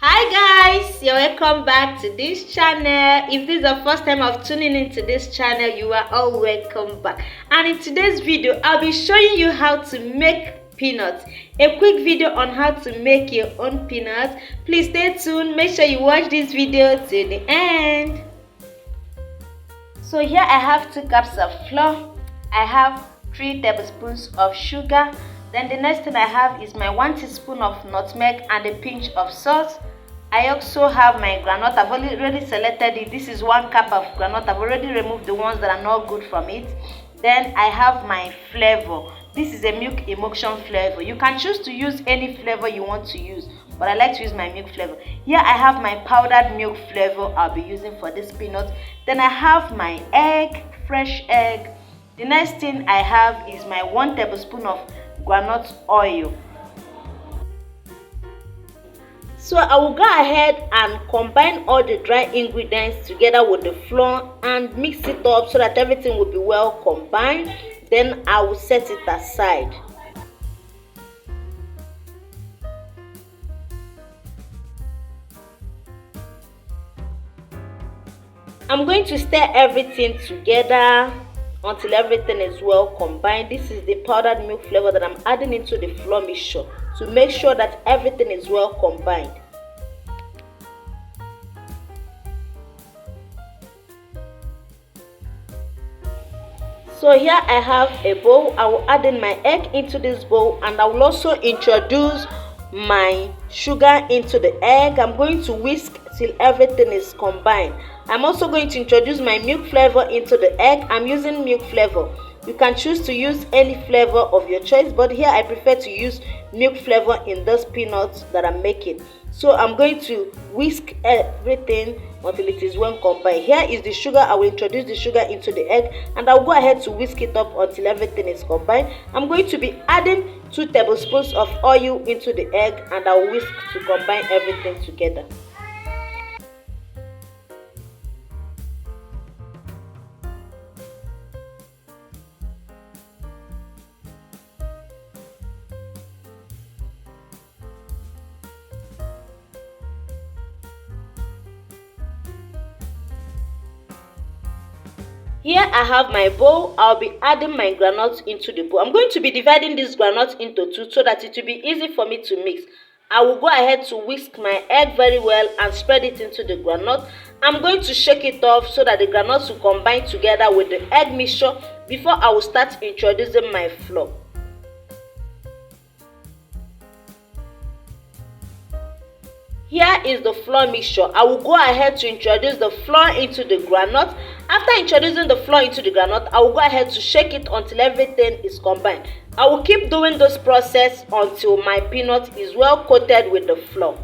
Hi guys, you're welcome back to this channel. If this is the first time of tuning into this channel, you are all welcome back. And in today's video, I'll be showing you how to make peanuts. A quick video on how to make your own peanuts. Please stay tuned. Make sure you watch this video till the end. So here I have 2 cups of flour. I have 3 tablespoons of sugar. Then the next thing I have is my 1 teaspoon of nutmeg and a pinch of salt. I also have my groundnut. I've already selected it. This is 1 cup of groundnut. I've already removed the ones that are not good from it. Then I have my flavor. This is a milk emulsion flavor. You can choose to use any flavor you want to use, but I like to use my milk flavor. Here I have my powdered milk flavor I'll be using for this peanut. Then I have my egg, fresh egg. The next thing I have is my 1 tablespoon of groundnut oil. So I will go ahead and combine all the dry ingredients together with the flour and mix it up so that everything will be well combined. Then I will set it aside. I'm going to stir everything together until everything is well combined. This is the powdered milk flavor that I'm adding into the flour mixture to make sure that everything is well combined. So here I have a bowl. I will add in my egg into this bowl, and I will also introduce my sugar into the egg. I'm going to whisk till everything is combined. I'm also going to introduce my milk flavor into the egg. I'm using milk flavor. You can choose to use any flavor of your choice, but here I prefer to use milk flavor in this peanuts that I'm making. So I'm going to whisk everything until it is well combined. Here is the sugar. I will introduce the sugar into the egg, and I'll go ahead to whisk it up until everything is combined. I'm going to be adding 2 tablespoons of oil into the egg, and I'll whisk to combine everything together. Here I have my bowl. I'll be adding my groundnut into the bowl. I'm going to be dividing this groundnut into 2 so that it will be easy for me to mix. I will go ahead to whisk my egg very well and spread it into the groundnut. I'm going to shake it off so that the groundnuts will combine together with the egg mixture before I will start introducing my flour. Here is the flour mixture. I will go ahead to introduce the flour into the groundnut. After introducing the flour into the groundnut, I will go ahead to shake it until everything is combined. I will keep doing this process until my peanut is well coated with the flour.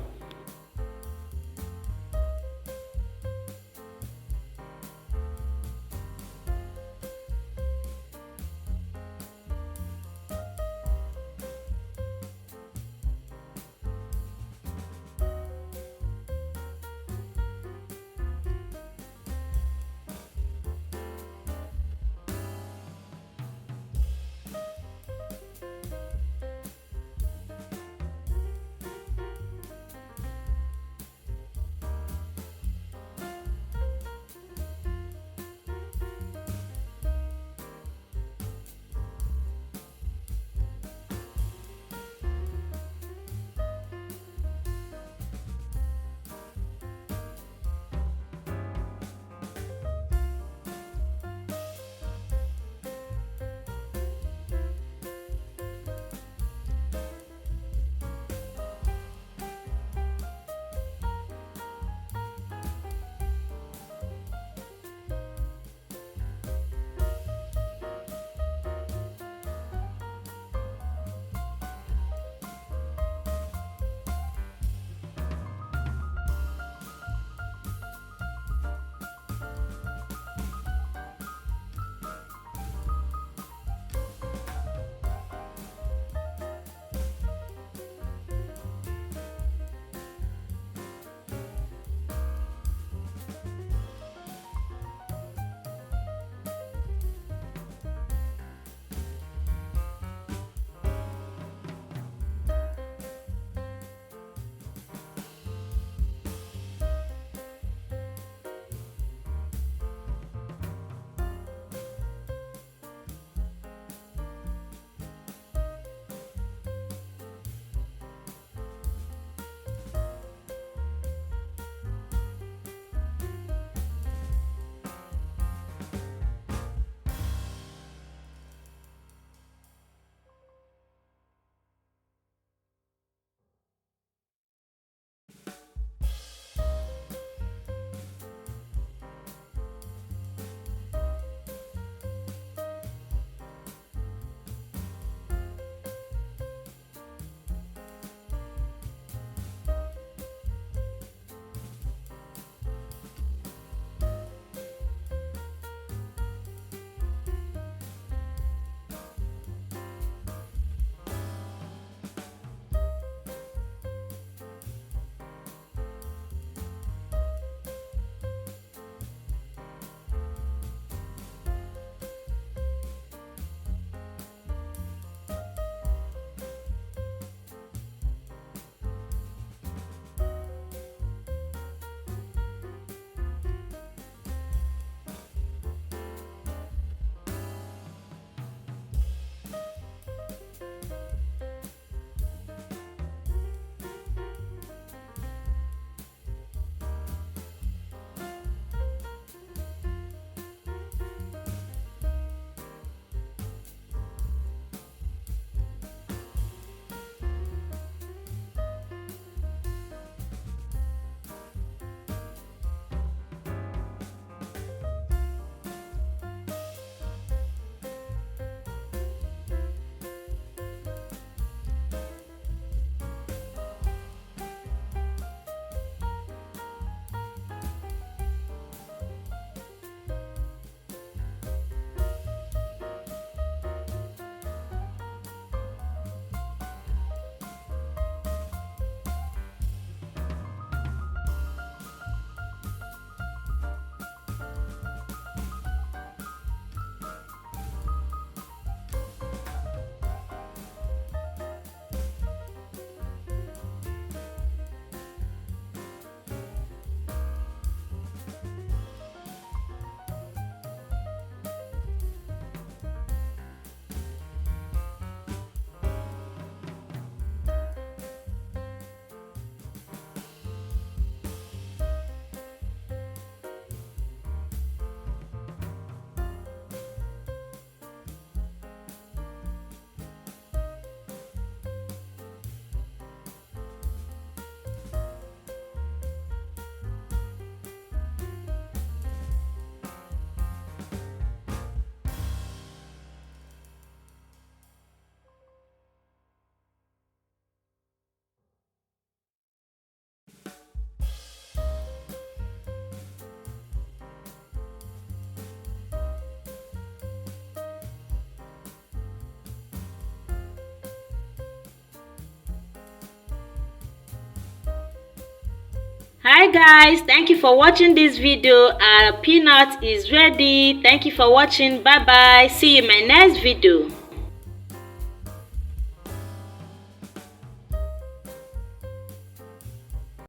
Hi guys, thank you for watching this video. Our peanut is ready. Thank you for watching. Bye bye. See you in my next video.